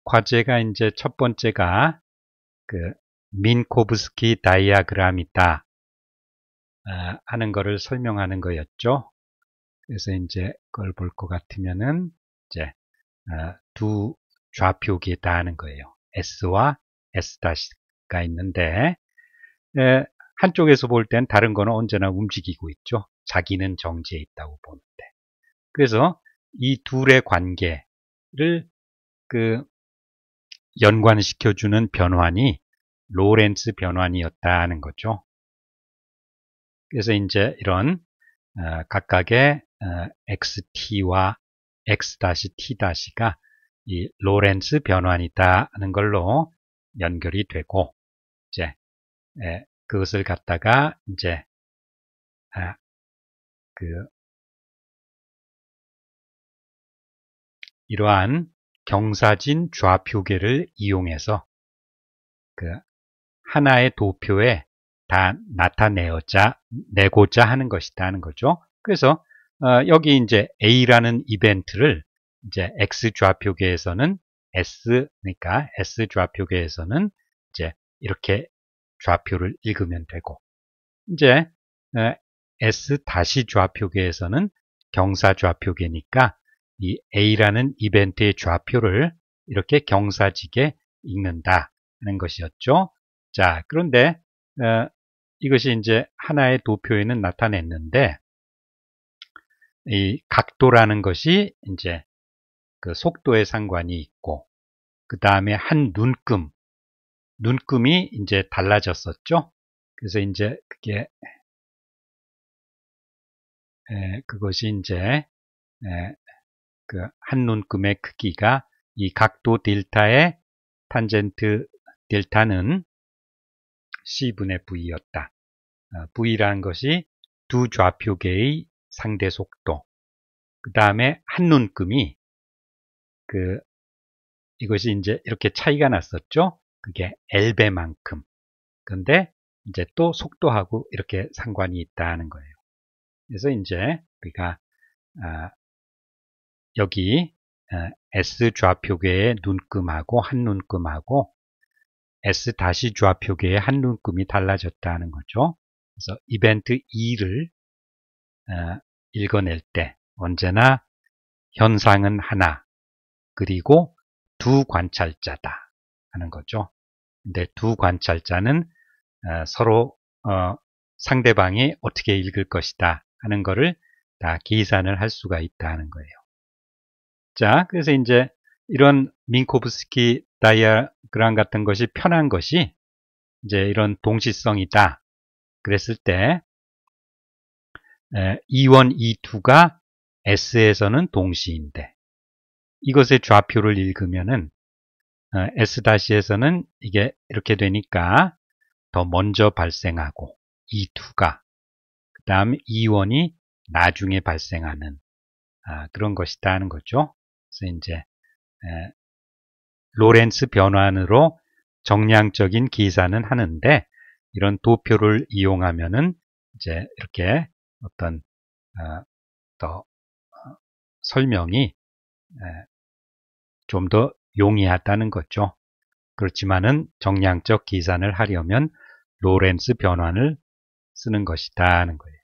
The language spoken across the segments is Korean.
과제가 이제 첫 번째가 그 민코브스키 다이아그램이다 하는 거를 설명하는 거였죠. 그래서 이제 그걸 볼 것 같으면은 이제 두 좌표기다 하는 거예요. S와 S-가 있는데 한쪽에서 볼 땐 다른 거는 언제나 움직이고 있죠. 자기는 정지해 있다고 보는데. 그래서 이 둘의 관계를 연관시켜주는 변환이 로렌츠 변환이었다 하는 거죠. 그래서 이제 이런 각각의 xt와 x-t-가 이 로렌츠 변환이다 하는 걸로 연결이 되고, 이제 그것을 갖다가 이제 이러한 경사진 좌표계를 이용해서 하나의 도표에 다 나타내고자 하는 것이다 하는 거죠. 그래서 여기 이제 A라는 이벤트를 이제 X 좌표계에서는 그러니까 S 좌표계에서는 이제 이렇게 좌표를 읽으면 되고, 이제 S 다시 좌표계에서는 경사 좌표계니까 이 A라는 이벤트의 좌표를 이렇게 경사지게 읽는다 하는 것이었죠. 자, 그런데 이것이 이제 하나의 도표에는 나타냈는데, 이 각도라는 것이 이제 그 속도에 상관이 있고, 그 다음에 한 눈금이 이제 달라졌었죠. 그래서 이제 그것이 이제 그 한 눈금의 크기가 이 각도 델타의 탄젠트 델타는 C분의 V였다. V라는 것이 두 좌표계의 상대 속도. 그 다음에 한 눈금이 이것이 이제 이렇게 차이가 났었죠. 그게 L배만큼. 근데 이제 또 속도하고 이렇게 상관이 있다는 거예요. 그래서 이제 우리가 여기 S 좌표계의 눈금하고 한 눈금하고 S 다시 좌표계의 한 눈금이 달라졌다는 거죠. 그래서 이벤트 2를 읽어낼 때 언제나 현상은 하나, 그리고 두 관찰자다 하는 거죠. 근데 두 관찰자는 서로 상대방이 어떻게 읽을 것이다 하는 거를 다 계산을 할 수가 있다 하는 거예요. 자, 그래서 이제 이런 민코브스키 다이아그램 같은 것이 편한 것이 이제 이런 동시성이다 그랬을 때 E1, E2가 S에서는 동시인데 이것의 좌표를 읽으면은 S-에서는 이게 이렇게 되니까 더 먼저 발생하고 E2가 그 다음 E1이 나중에 발생하는 그런 것이다 하는 거죠. 그래서 이제 로렌츠 변환으로 정량적인 계산은 하는데 이런 도표를 이용하면은 이제 이렇게 어떤 더 설명이 좀 더 용이하다는 거죠. 그렇지만은 정량적 계산을 하려면 로렌츠 변환을 쓰는 것이다 하는 거예요.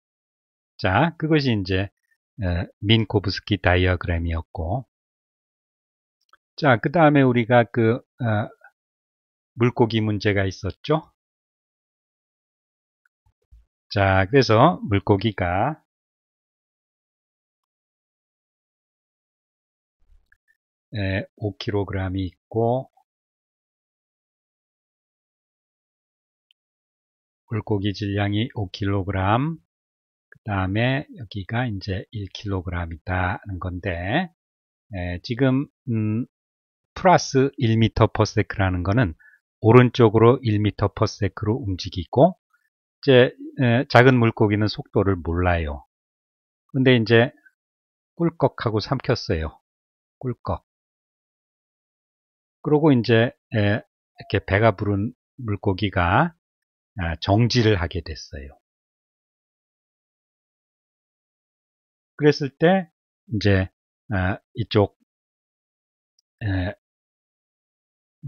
자, 그것이 이제 민코브스키 다이어그램이었고, 자, 그 다음에 우리가 물고기 문제가 있었죠. 자, 그래서 물고기가 5kg이 있고, 물고기 질량이 5kg, 그 다음에 여기가 이제 1kg이다 하는 건데, 지금 플러스 1m/s라는 거는 오른쪽으로 1m/s로 움직이고, 이제 작은 물고기는 속도를 몰라요. 근데 이제 꿀꺽하고 삼켰어요. 꿀꺽. 그러고 이제 이렇게 배가 부른 물고기가 정지를 하게 됐어요. 그랬을 때 이제 이쪽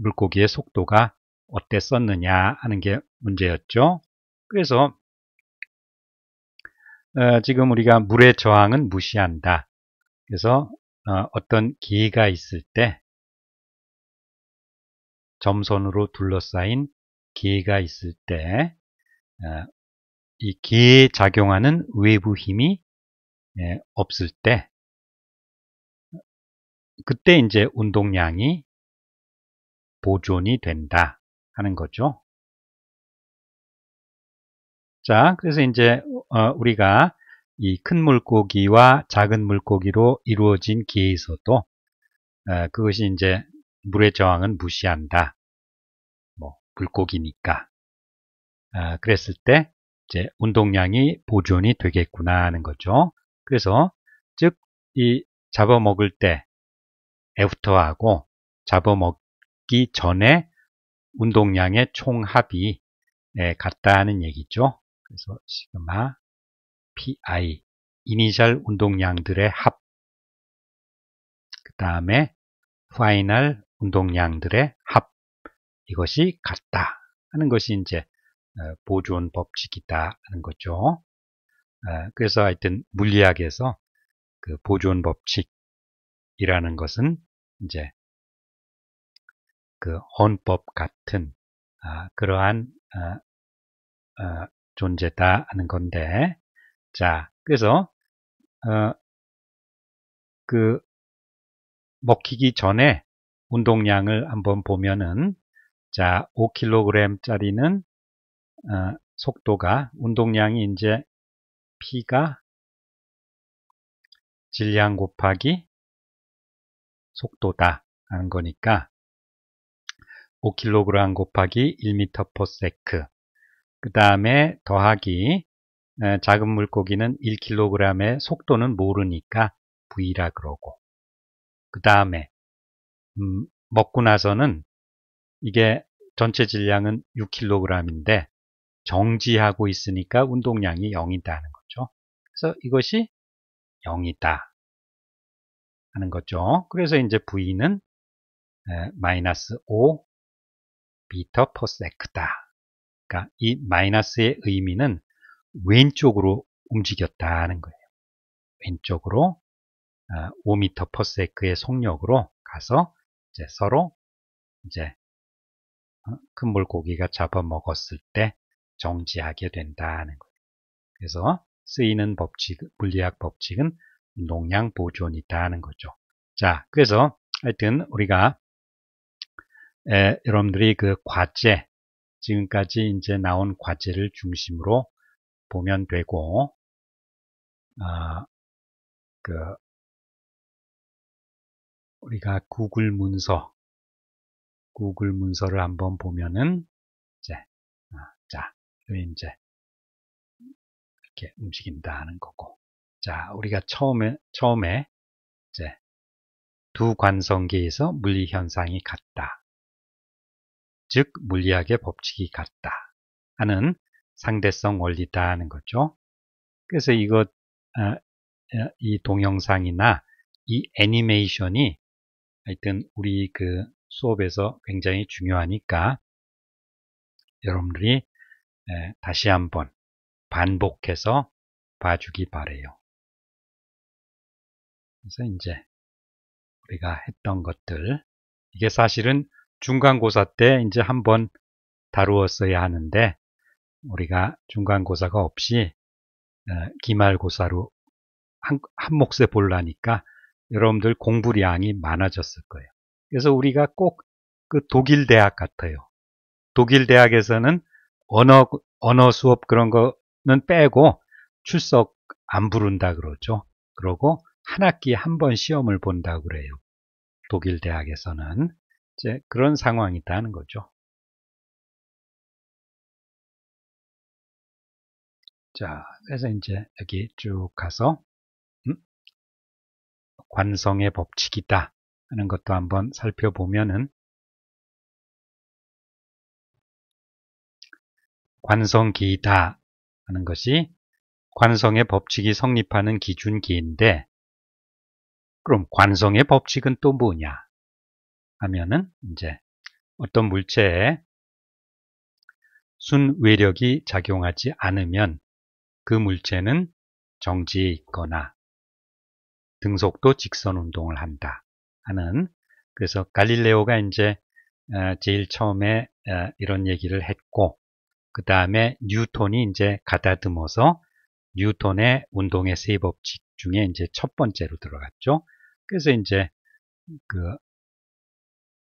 물고기의 속도가 어땠었느냐 하는 게 문제였죠. 그래서 지금 우리가 물의 저항은 무시한다. 그래서 어떤 기회가 있을 때 점선으로 둘러싸인 기회가 있을 때 이 기회에 작용하는 외부 힘이 없을 때 그때 이제 운동량이 보존이 된다 하는 거죠. 자, 그래서 이제 우리가 이 큰 물고기와 작은 물고기로 이루어진 기회에서도 그것이 이제 물의 저항은 무시한다. 뭐 물고기니까. 그랬을 때 이제 운동량이 보존이 되겠구나 하는 거죠. 그래서 즉 이 잡아먹을 때 애프터하고 잡아먹기 전에 운동량의 총합이 같다 하는 얘기죠. 그래서 시그마 PI 이니셜 운동량들의 합, 그 다음에 파이널 운동량들의 합, 이것이 같다 하는 것이 이제 보존 법칙이다 하는 거죠. 그래서 하여튼 물리학에서 그 보존 법칙이라는 것은 이제 그 헌법 같은 그러한 존재다 하는 건데, 자, 그래서 그 먹히기 전에 운동량을 한번 보면은, 자, 5kg짜리는 속도가 운동량이 이제 P가 질량 곱하기 속도다 하는 거니까 5kg 곱하기 1m/s, 그 다음에 더하기 작은 물고기는 1kg의 속도는 모르니까 V라 그러고, 그 다음에 먹고 나서는 이게 전체 질량은 6kg인데 정지하고 있으니까 운동량이 0이다 하는 거죠. 그래서 이것이 0이다 하는 거죠. 그래서 이제 V는 마이너스 5 m/s다. 그러니까 이 마이너스의 의미는 왼쪽으로 움직였다 하는 거예요. 왼쪽으로 5m/s의 속력으로 가서 이제 서로 이제 큰 물고기가 잡아먹었을 때 정지하게 된다는 거예요. 그래서 쓰이는 법칙, 물리학 법칙은 운동량 보존이다 하는 거죠. 자, 그래서 하여튼 우리가 여러분들이 그 과제, 지금까지 이제 나온 과제를 중심으로 보면 되고, 우리가 구글 문서를 한번 보면은 이제 자, 이제 이렇게 움직인다 하는 거고, 자, 우리가 처음에 이제 두 관성계에서 물리 현상이 같다, 즉 물리학의 법칙이 같다 하는 상대성 원리다 하는 거죠. 그래서 이것 이 동영상이나 이 애니메이션이 하여튼 우리 그 수업에서 굉장히 중요하니까 여러분들이 다시 한번 반복해서 봐주기 바래요. 그래서 이제 우리가 했던 것들, 이게 사실은 중간고사 때 이제 한번 다루었어야 하는데 우리가 중간고사가 없이 기말고사로 한 몫에 보려니까 여러분들 공부량이 많아졌을 거예요. 그래서 우리가 꼭 그 독일 대학 같아요. 독일 대학에서는 언어 수업 그런 거는 빼고 출석 안 부른다 그러죠. 그러고 한 학기에 한 번 시험을 본다고 그래요. 독일 대학에서는 이제 그런 상황이 있다는 거죠. 자, 그래서 이제 여기 쭉 가서 관성의 법칙이다 하는 것도 한번 살펴보면은, 관성기이다 하는 것이 관성의 법칙이 성립하는 기준기인데, 그럼 관성의 법칙은 또 뭐냐 하면은 이제 어떤 물체에 순외력이 작용하지 않으면 그 물체는 정지해 있거나 등속도 직선 운동을 한다 하는, 그래서 갈릴레오가 이제 제일 처음에 이런 얘기를 했고, 그 다음에 뉴턴이 이제 가다듬어서 뉴턴의 운동의 세 법칙 중에 이제 첫 번째로 들어갔죠. 그래서 이제 그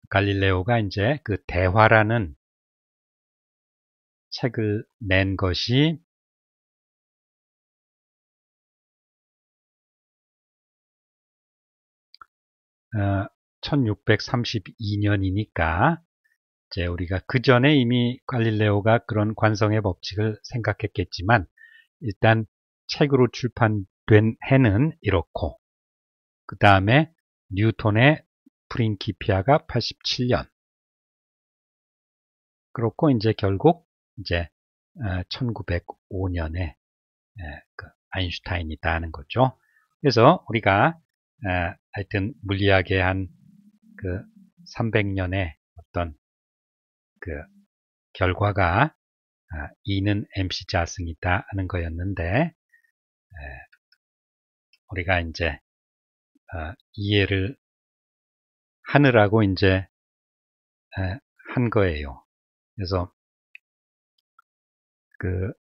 갈릴레오가 이제 그 대화라는 책을 낸 것이 1632년이니까 이제 우리가 그 전에 이미 갈릴레오가 그런 관성의 법칙을 생각했겠지만 일단 책으로 출판된 해는 이렇고, 그 다음에 뉴턴의 프린키피아가 87년, 그렇고 이제 결국 이제 1905년에 그 아인슈타인이다 하는 거죠. 그래서 우리가 하여튼 물리학의 한 그 300년의 어떤 그 결과가 E는 MC 자승이다 하는 거였는데, 우리가 이제 이해를 하느라고 이제 한 거예요. 그래서 그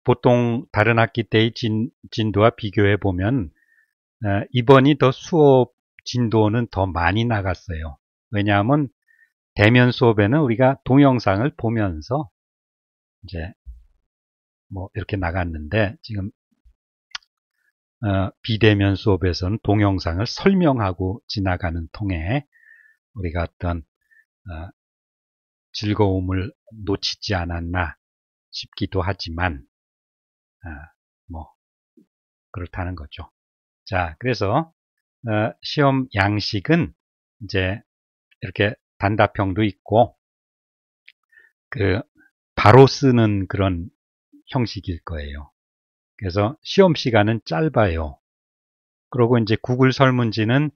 보통 다른 학기 때의 진도와 비교해 보면 이번이 더 수업 진도는 더 많이 나갔어요. 왜냐하면 대면 수업에는 우리가 동영상을 보면서 이제 뭐 이렇게 나갔는데, 지금 비대면 수업에서는 동영상을 설명하고 지나가는 통에 우리가 어떤 즐거움을 놓치지 않았나 싶기도 하지만 뭐 그렇다는 거죠. 자, 그래서 시험 양식은 이제 이렇게 단답형도 있고 그 바로 쓰는 그런 형식일 거예요. 그래서 시험 시간은 짧아요. 그리고 이제 구글 설문지는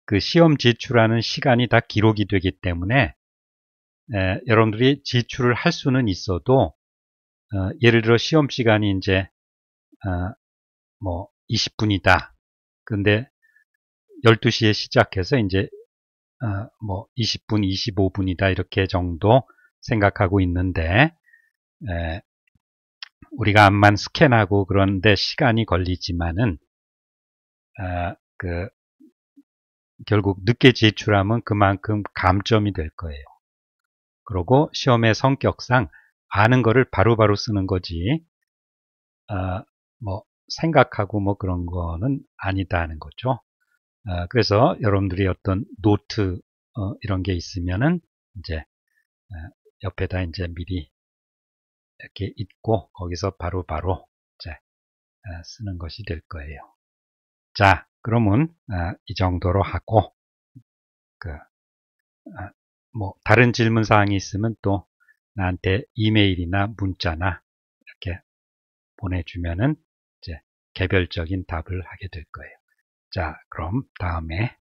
그 시험 제출하는 시간이 다 기록이 되기 때문에 여러분들이 제출을 할 수는 있어도 예를 들어 시험 시간이 이제 뭐 20분이다. 근데 12시에 시작해서 이제 뭐 20분, 25분이다 이렇게 정도 생각하고 있는데, 우리가 암만 스캔하고 그런데 시간이 걸리지만은 그 결국 늦게 제출하면 그만큼 감점이 될 거예요. 그리고 시험의 성격상 아는 거를 바로바로 쓰는 거지 뭐 생각하고 뭐 그런 거는 아니다 하는 거죠. 그래서 여러분들이 어떤 노트 이런 게 있으면은 이제 옆에다 이제 미리 이렇게 읽고 거기서 바로바로 이제 쓰는 것이 될 거예요. 자, 그러면 이 정도로 하고 뭐 다른 질문 사항이 있으면 또 나한테 이메일이나 문자나 이렇게 보내주면은 이제 개별적인 답을 하게 될 거예요. 자, 그럼 다음에